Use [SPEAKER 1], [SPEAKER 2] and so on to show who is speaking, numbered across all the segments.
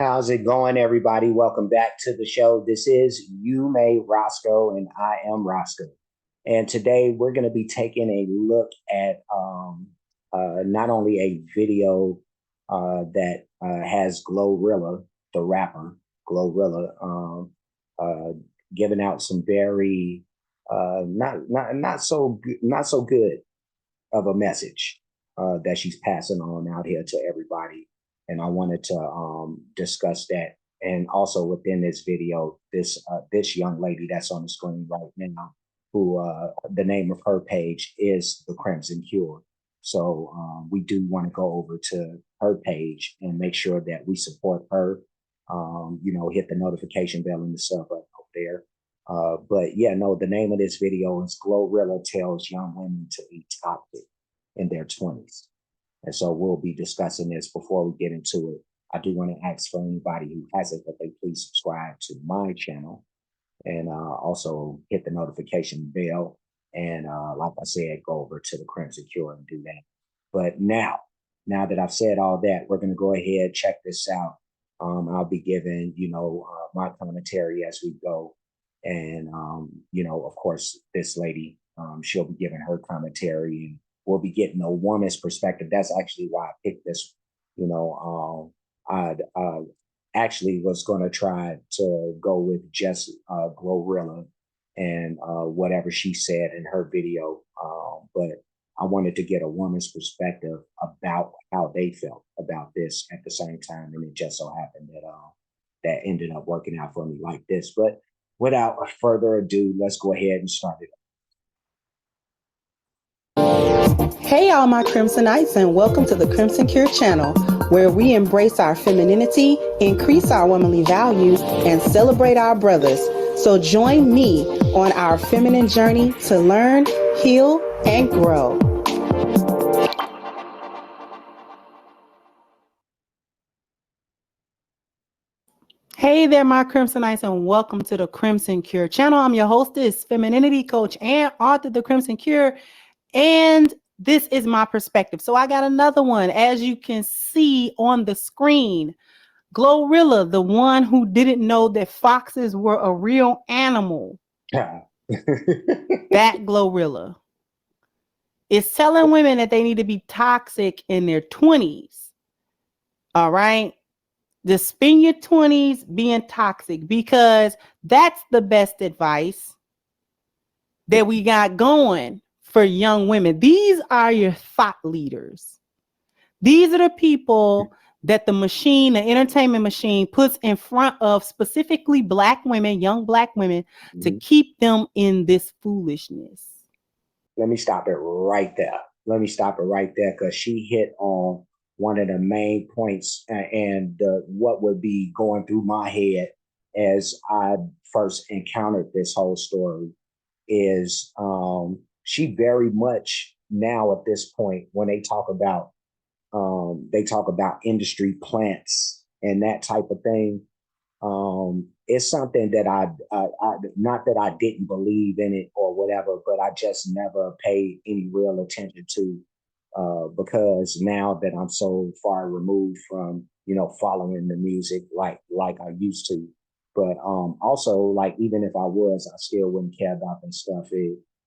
[SPEAKER 1] How's it going, everybody? Welcome back to the show. This is You May Roscoe, and I am Roscoe. And today we're going to be taking a look at not only a video that has Glorilla, the rapper Glorilla, uh, giving out some very not so good of a message that she's passing on out here to everybody. And I wanted to discuss that. And also within this video, this young lady that's on the screen right now, who the name of her page is the Crimson Cure. So we do want to go over to her page and make sure that we support her. Hit the notification bell and the sub button up there. But yeah, no, the name of this video is Glorilla tells young women to be toxic in their 20s. And so we'll be discussing this before we get into it. I do want to ask for anybody who hasn't that they please subscribe to my channel and also hit the notification bell. And like I said, go over to the Crimson Cure and do that. But now that I've said all that, we're going to go ahead, check this out. I'll be giving, my commentary as we go. And, of course, this lady, she'll be giving her commentary and we'll be getting a woman's perspective. That's actually why I picked this. I actually was going to try to go with just Glorilla and whatever she said in her video. But I wanted to get a woman's perspective about how they felt about this at the same time. And it just so happened that that ended up working out for me like this. But without further ado, let's go ahead and start it.
[SPEAKER 2] Hey, all my Crimsonites, and welcome to the Crimson Cure channel, where we embrace our femininity, increase our womanly values, and celebrate our brothers. So join me on our feminine journey to learn, heal, and grow. Hey there, my Crimsonites, and welcome to the Crimson Cure channel. I'm your hostess, femininity coach, and author of the Crimson Cure. And this is my perspective. So I got another one, as you can see on the screen. Glorilla, the one who didn't know that foxes were a real animal. That Glorilla is telling women that they need to be toxic in their 20s. All right. Just spend your 20s being toxic, because that's the best advice that we got going for young women. These are your thought leaders. These are the people that the machine, the entertainment machine, puts in front of specifically Black women, young Black women, to keep them in this foolishness.
[SPEAKER 1] Let me stop it right there. Because she hit on one of the main points and what would be going through my head as I first encountered this whole story is she very much now at this point, when they talk about industry plants and that type of thing. It's something that I not that I didn't believe in it or whatever, but I just never paid any real attention to because now that I'm so far removed from following the music like I used to. But also, like, even if I was, I still wouldn't care about that stuff.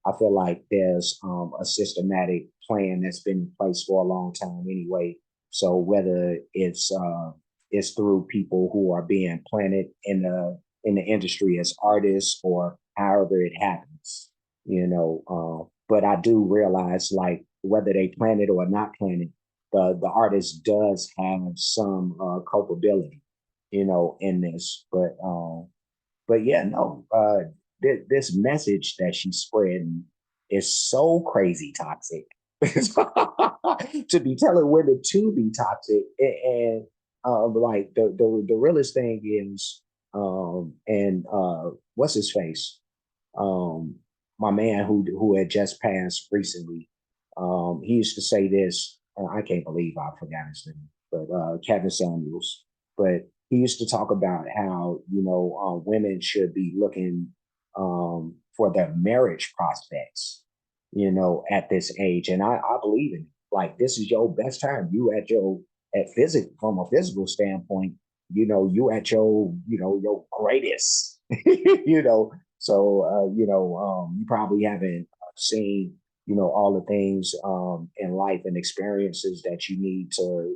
[SPEAKER 1] I feel like there's a systematic plan that's been in place for a long time anyway. So whether it's through people who are being planted in the industry as artists or however it happens, but I do realize, like, whether they plan it or not plan it, the artist does have some culpability, in this. But yeah, no, this message that she's spreading is so crazy toxic. To be telling women to be toxic, and like the realest thing is, and what's his face, um, my man who had just passed recently, he used to say this. I can't believe I forgot his name, but Kevin Samuels. But he used to talk about how women should be looking for their marriage prospects, at this age, and I believe in it. Like, this is your best time. You at your at physic from a physical standpoint. you at your, your greatest, you know. So, you probably haven't seen, all the things in life and experiences that you need to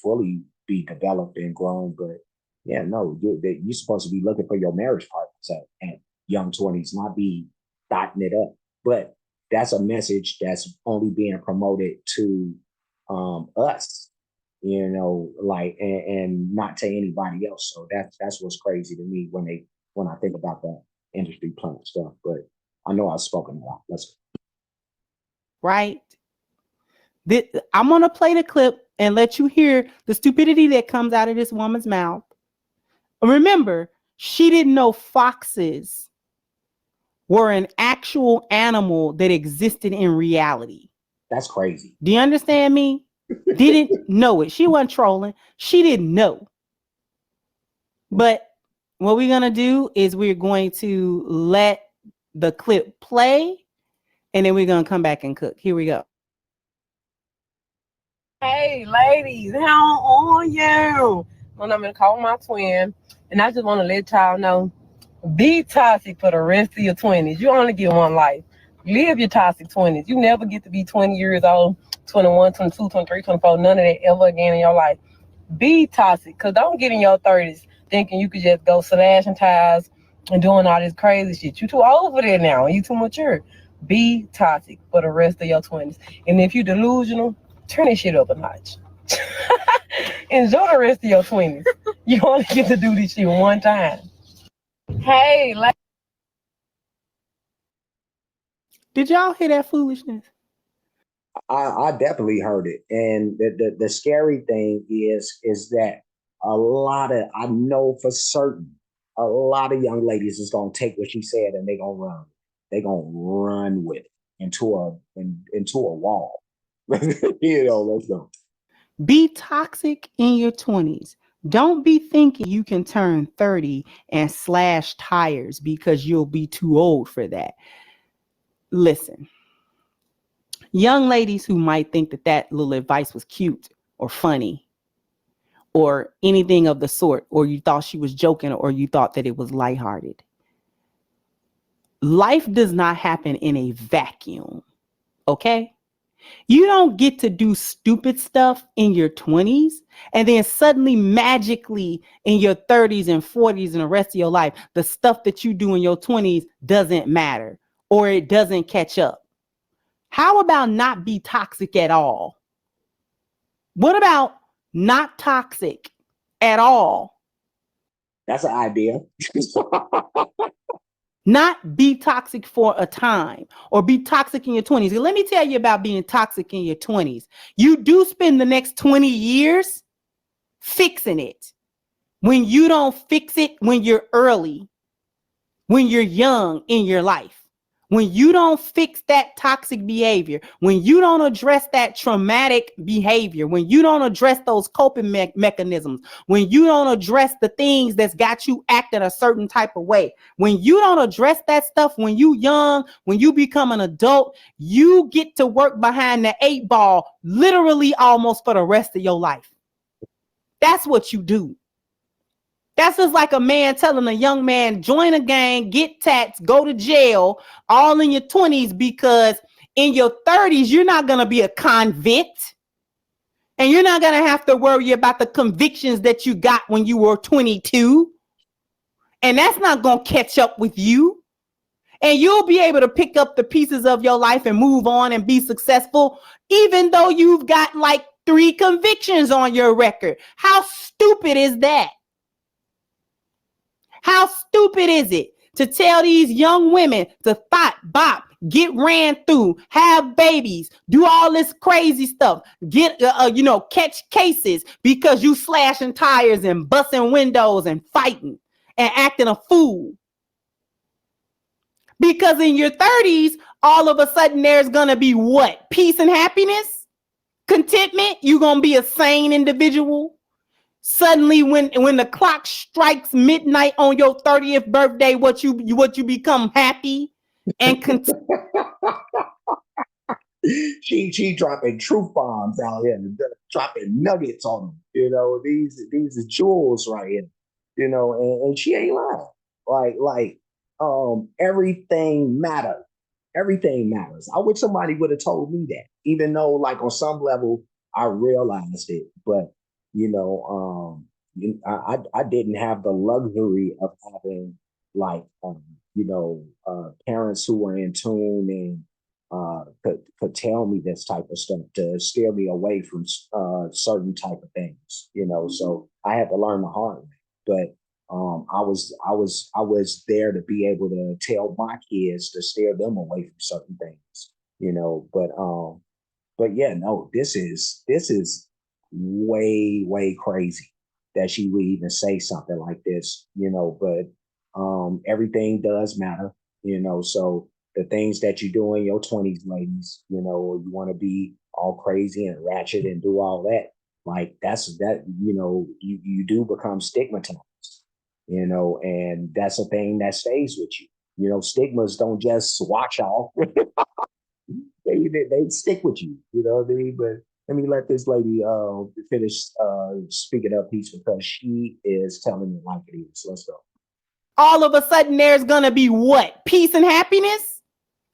[SPEAKER 1] fully be developed and grown. But yeah, no, you're supposed to be looking for your marriage partners at young 20s, not be dotting it up. But that's a message that's only being promoted to us, like, and not to anybody else. So that's what's crazy to me when I think about that industry plant stuff. But I know I've spoken a lot. Let's
[SPEAKER 2] Right? I'm going to play the clip and let you hear the stupidity that comes out of this woman's mouth. Remember, she didn't know foxes were an actual animal that existed in reality.
[SPEAKER 1] That's crazy.
[SPEAKER 2] Do you understand me? Didn't know it. She wasn't trolling. She didn't know. But what we're going to do is we're going to let the clip play, and then we're going to come back and cook. Here we go.
[SPEAKER 3] Hey, ladies, how are you? Well, I'm going to call my twin, and I just want to let y'all know, be toxic for the rest of your 20s. You only get one life. Live your toxic 20s. You never get to be 20 years old, 21, 22, 23, 24, none of that ever again in your life. Be toxic, because don't get in your 30s thinking you could just go slashing tires and doing all this crazy shit. You too old for that now. You too mature. Be toxic for the rest of your 20s. And if you delusional, turn this shit up a notch. Enjoy the rest of your 20s. You only get to do this shit one time. Hey,
[SPEAKER 2] Did y'all hear that foolishness?
[SPEAKER 1] I definitely heard it, and the scary thing is that I know for certain a lot of young ladies is gonna take what she said and they gonna run with it into a wall. Let's go.
[SPEAKER 2] Be toxic in your 20s. Don't be thinking you can turn 30 and slash tires because you'll be too old for that. Listen, young ladies who might think that that little advice was cute or funny or anything of the sort, or you thought she was joking, or you thought that it was lighthearted. Life does not happen in a vacuum, okay? You don't get to do stupid stuff in your 20s and then suddenly magically in your 30s and 40s and the rest of your life, the stuff that you do in your 20s doesn't matter or it doesn't catch up. How about not be toxic at all? What about not toxic at all?
[SPEAKER 1] That's an idea.
[SPEAKER 2] Not be toxic for a time or be toxic in your 20s. Let me tell you about being toxic in your 20s. You do spend the next 20 years fixing it. When you don't fix it when you're early, when you're young in your life, when you don't fix that toxic behavior, when you don't address that traumatic behavior, when you don't address those coping mechanisms, when you don't address the things that's got you acting a certain type of way, when you don't address that stuff when you young, when you become an adult, you get to work behind the 8 ball literally almost for the rest of your life. That's what you do. That's just like a man telling a young man, join a gang, get tats, go to jail, all in your 20s, because in your 30s, you're not going to be a convict. And you're not going to have to worry about the convictions that you got when you were 22. And that's not going to catch up with you. And you'll be able to pick up the pieces of your life and move on and be successful, even though you've got like 3 convictions on your record. How stupid is that? How stupid is it to tell these young women to thought, bop, get ran through, have babies, do all this crazy stuff, get, catch cases because you slashing tires and busting windows and fighting and acting a fool? Because in your 30s, all of a sudden there's going to be what? Peace and happiness? Contentment? You're going to be a sane individual? Suddenly, when the clock strikes midnight on your 30th birthday, what you become happy and
[SPEAKER 1] She dropping truth bombs out here, dropping nuggets on them. These are jewels right here. And she ain't lying. Everything matters. Everything matters. I wish somebody would have told me that, even though like on some level I realized it, but I didn't have the luxury of having like parents who were in tune and could tell me this type of stuff to steer me away from certain type of things. So I had to learn the hard way. But I was there to be able to tell my kids to steer them away from certain things. But yeah, no, this is way crazy that she would even say something like this. But everything does matter. So the things that you do in your 20s, ladies, you want to be all crazy and ratchet and do all that. Like you do become stigmatized, and that's a thing that stays with you. Stigmas don't just wash off. they stick with you, you know what I mean? But let me let this lady finish speaking her piece because she is telling it like it is. Let's go.
[SPEAKER 2] All of a sudden there's gonna be what? Peace and happiness?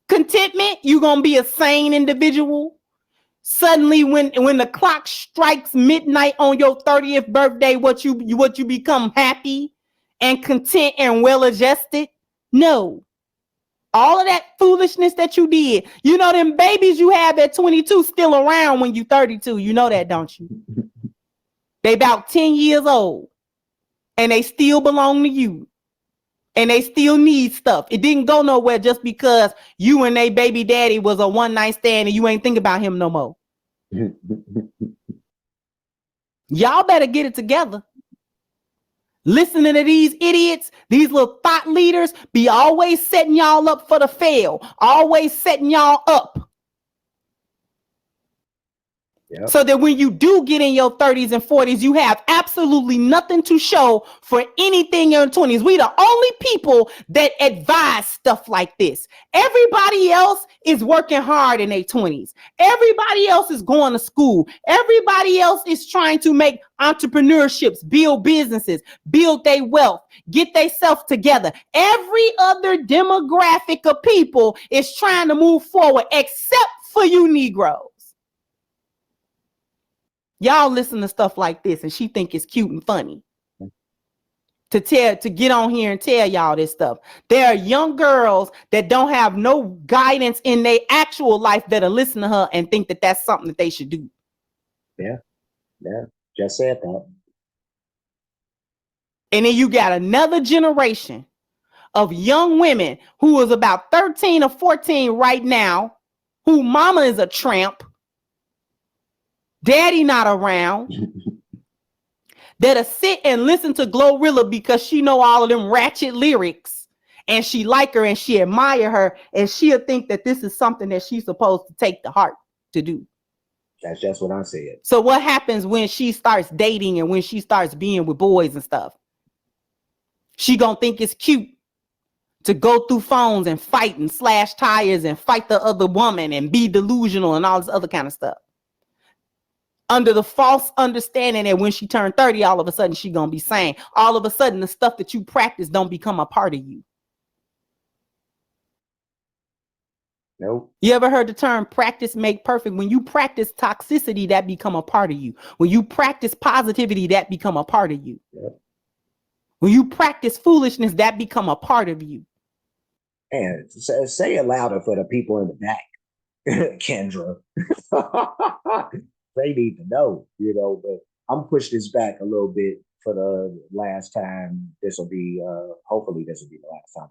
[SPEAKER 2] Contentment? You're gonna be a sane individual? Suddenly when the clock strikes midnight on your 30th birthday, what you become happy and content and well adjusted? No. All of that foolishness that you did, them babies you have at 22 still around when you 32. You know that, don't you? They about 10 years old and they still belong to you. And they still need stuff. It didn't go nowhere just because you and they baby daddy was a one night stand and you ain't think about him no more. Y'all better get it together. Listening to these idiots, these little thought leaders, be always setting y'all up for the fail, always setting y'all up. Yep. So that when you do get in your 30s and 40s, you have absolutely nothing to show for anything in your 20s. We the only people that advise stuff like this. Everybody else is working hard in their 20s. Everybody else is going to school. Everybody else is trying to make entrepreneurships, build businesses, build their wealth, get themselves together. Every other demographic of people is trying to move forward except for you Negroes. Y'all listen to stuff like this and she think it's cute and funny to get on here and tell y'all this stuff. There are young girls that don't have no guidance in their actual life that'll listen to her and think that that's something that they should do.
[SPEAKER 1] Yeah. Just said that.
[SPEAKER 2] And then you got another generation of young women who is about 13 or 14 right now, who mama is a tramp, daddy not around, that'll sit and listen to Glorilla because she know all of them ratchet lyrics and she like her and she admire her and she'll think that this is something that she's supposed to take to heart to do.
[SPEAKER 1] That's just what I said.
[SPEAKER 2] So what happens when she starts dating and when she starts being with boys and stuff? She gonna think it's cute to go through phones and fight and slash tires and fight the other woman and be delusional and all this other kind of stuff. Under the false understanding that when she turned 30, all of a sudden she gonna be sane. All of a sudden the stuff that you practice don't become a part of you.
[SPEAKER 1] Nope.
[SPEAKER 2] You ever heard the term practice make perfect? When you practice toxicity, that become a part of you. When you practice positivity, that become a part of you.
[SPEAKER 1] Yep.
[SPEAKER 2] When you practice foolishness, that become a part of you.
[SPEAKER 1] And say it louder for the people in the back, Kendra. They need to know, but I'm push this back a little bit for the last time. This will be, hopefully this will be the last time.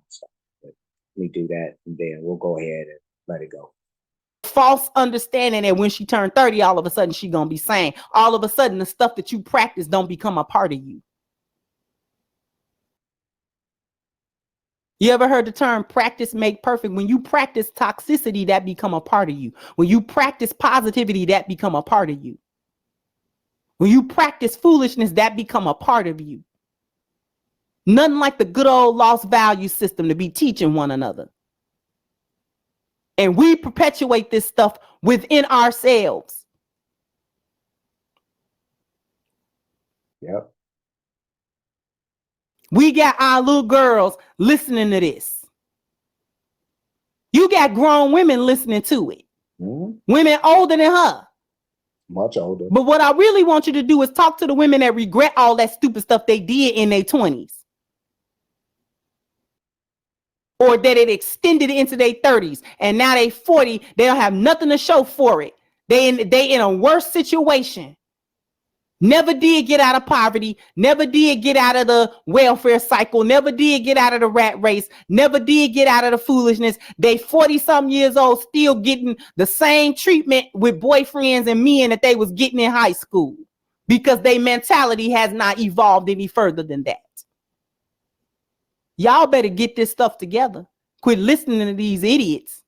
[SPEAKER 1] But let me do that and then we'll go ahead and let it go.
[SPEAKER 2] False understanding that when she turned 30, all of a sudden she gonna be sane. All of a sudden the stuff that you practice don't become a part of you. You ever heard the term practice make perfect? When you practice toxicity, that become a part of you. When you practice positivity, that become a part of you. When you practice foolishness, that become a part of you. Nothing like the good old lost value system to be teaching one another. And we perpetuate this stuff within ourselves.
[SPEAKER 1] Yep.
[SPEAKER 2] We got our little girls listening to this. You got grown women listening to it.
[SPEAKER 1] Mm-hmm.
[SPEAKER 2] Women older than her.
[SPEAKER 1] Much older.
[SPEAKER 2] But what I really want you to do is talk to the women that regret all that stupid stuff they did in their 20s. Or that it extended into their 30s. And now they 40, they don't have nothing to show for it. They in a worse situation. Never did get out of poverty, never did get out of the welfare cycle, never did get out of the rat race, never did get out of the foolishness. They 40-something years old, still getting the same treatment with boyfriends and men that they was getting in high school because their mentality has not evolved any further than that. Y'all better get this stuff together. Quit listening to these idiots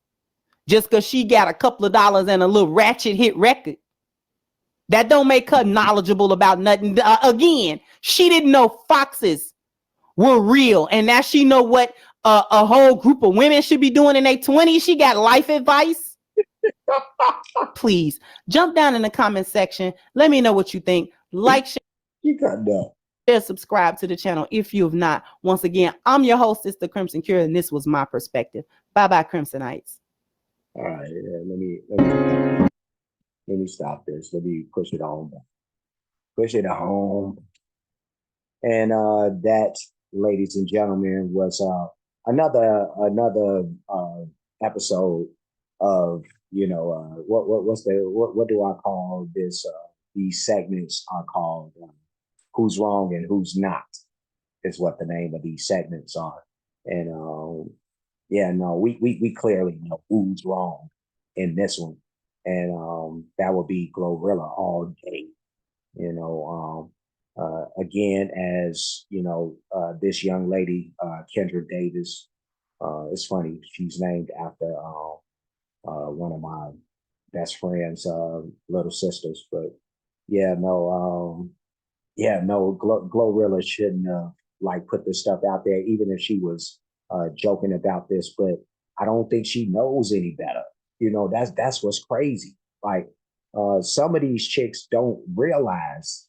[SPEAKER 2] just because she got a couple of dollars and a little ratchet hit record. That don't make her knowledgeable about nothing. Again, she didn't know foxes were real. And now she know what a whole group of women should be doing in their 20s. She got life advice. Please jump down in the comment section. Let me know what you think. Like, share, subscribe to the channel if you have not. Once again, I'm your host, it's the Crimson Cure, and this was my perspective. Bye-bye, Crimsonites.
[SPEAKER 1] All right, let me stop this. Let me push it on. Push it home. And that, ladies and gentlemen, was another episode of, what do I call this? These segments are called Who's Wrong and Who's Not, is what the name of these segments are. And we clearly know who's wrong in this one. And that would be Glorilla all day. Again, as this young lady, Kendra Davis, it's funny, she's named after one of my best friend's little sisters. But Glorilla shouldn't put this stuff out there, even if she was joking about this. But I don't think she knows any better. That's what's crazy. Some of these chicks don't realize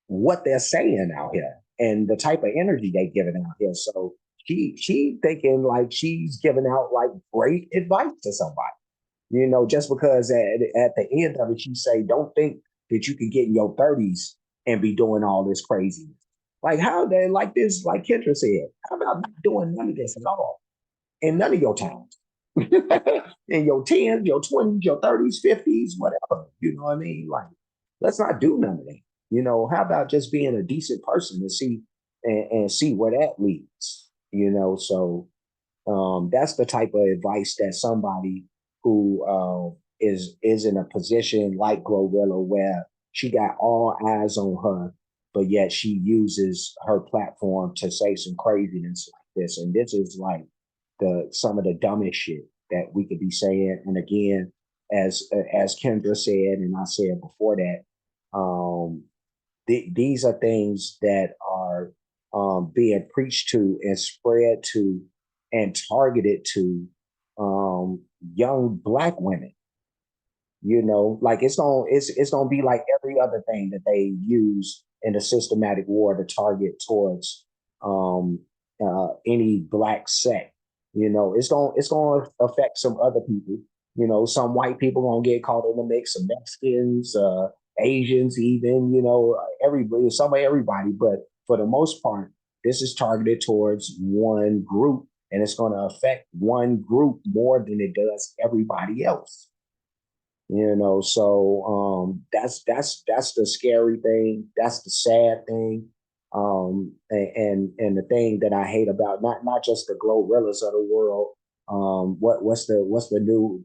[SPEAKER 1] what they're saying out here and the type of energy they giving out here. So she thinking she's giving out great advice to somebody, just because at the end of it, she say, don't think that you can get in your 30s and be doing all this craziness. How they like Kendra said, how about not doing none of this at all in none of your times? In your 10s, your 20s, your 30s, 50s, whatever. You know what I mean? Let's not do none of that. How about just being a decent person and see where that leads? So that's the type of advice that somebody who is in a position like Glorilla, where she got all eyes on her, but yet she uses her platform to say some craziness like this. And this is some of the dumbest shit that we could be saying. And again, as Kendra said, and I said before that, these are things that are being preached to and spread to and targeted to young Black women. It's gonna be like every other thing that they use in the systematic war to target towards any Black sect. It's gonna affect some other people. Some white people gonna get caught in the mix, some Mexicans, Asians, even, everybody, some of everybody. But for the most part, this is targeted towards one group, and it's going to affect one group more than it does everybody else. So that's the scary thing. That's the sad thing. And the thing that I hate about not just the Glorillas of the world. What's the new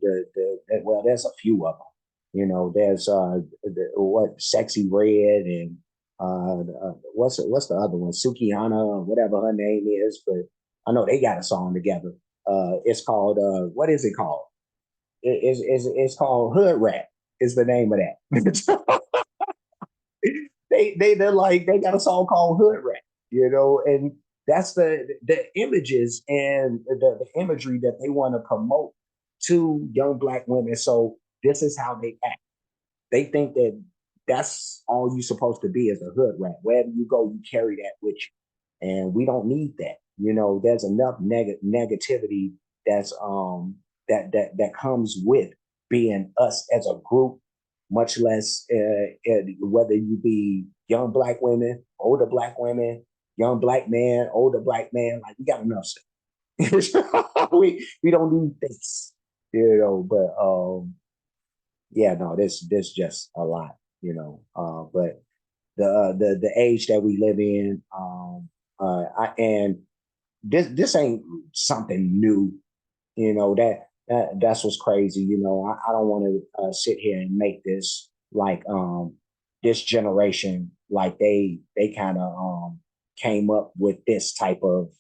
[SPEAKER 1] well, there's a few of them. There's Sexy Red, and what's the other one, Sukiana, or whatever her name is. But I know they got a song together. It's called what is it called? It's called Hood Rat. Is the name of that. They got a song called Hood Rat, and that's the images and the imagery that they want to promote to young black women. So this is how they act. They think that that's all you're supposed to be as a hood rat. Wherever you go, you carry that with you, and we don't need that. You know, there's enough negativity that's that comes with being us as a group, much less whether you be young black women, older black women, young black man, older black man. Like we got enough stuff. We don't need this, you know. But yeah, no, this just a lot, you know. But the age that we live in, and this ain't something new, you know. That's what's crazy, you know. I don't want to sit here and make this like this generation like they kind of came up with this type of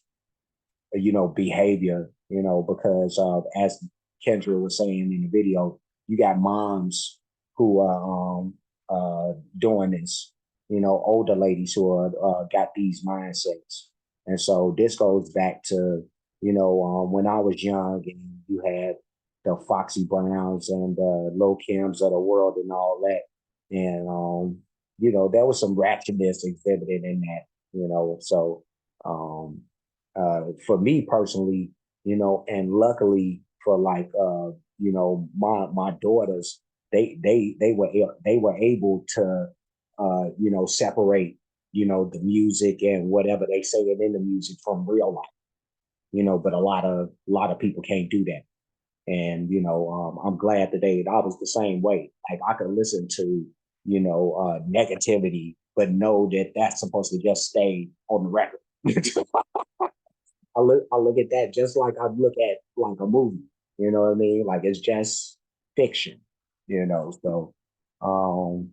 [SPEAKER 1] behavior, because as Kendra was saying in the video, you got moms who are doing this, older ladies who are got these mindsets. And so this goes back to, when I was young and you had the Foxy Browns and the Lil Kims of the world and all that. And, there was some ratchetness exhibited in that, so um, for me personally, and luckily for like my daughters, they were able to separate the music and whatever they say it in the music from real life, but a lot of people can't do that. And I'm glad today I was the same way. Like I could listen to negativity, but know that that's supposed to just stay on the record. I look at that just like I look at like a movie. You know what I mean? Like it's just fiction. So um,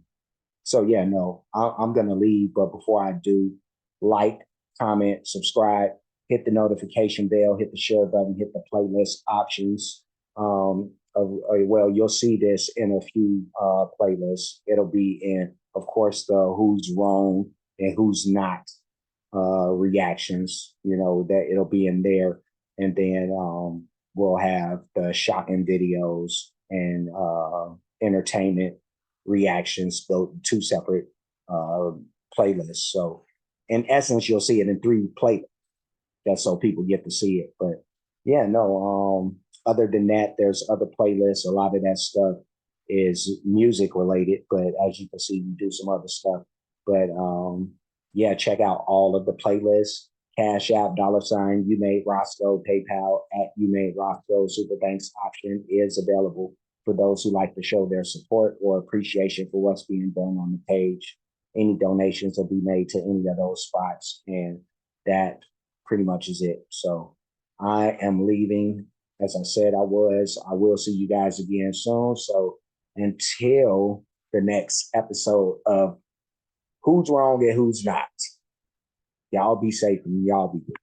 [SPEAKER 1] so yeah, no, I'm gonna leave, but before I do, like, comment, subscribe, hit the notification bell, hit the share button, hit the playlist options. Well, you'll see this in a few playlists. It'll be in, of course, the who's wrong and who's not reactions. That it'll be in there, and then we'll have the shocking videos and entertainment reactions, those two separate uh, playlists. So, in essence, you'll see it in three playlists. That's so people get to see it. But yeah, no. Other than that, there's other playlists. A lot of that stuff is music related, but as you can see, we do some other stuff. But yeah, check out all of the playlists. Cash App, $ you made Roscoe, PayPal at you made Roscoe, Super Thanks option is available for those who like to show their support or appreciation for what's being done on the page. Any donations will be made to any of those spots, and that pretty much is it. So I am leaving. As I said, I was. I will see you guys again soon. So until the next episode of Who's Wrong and Who's Not, y'all be safe and y'all be good.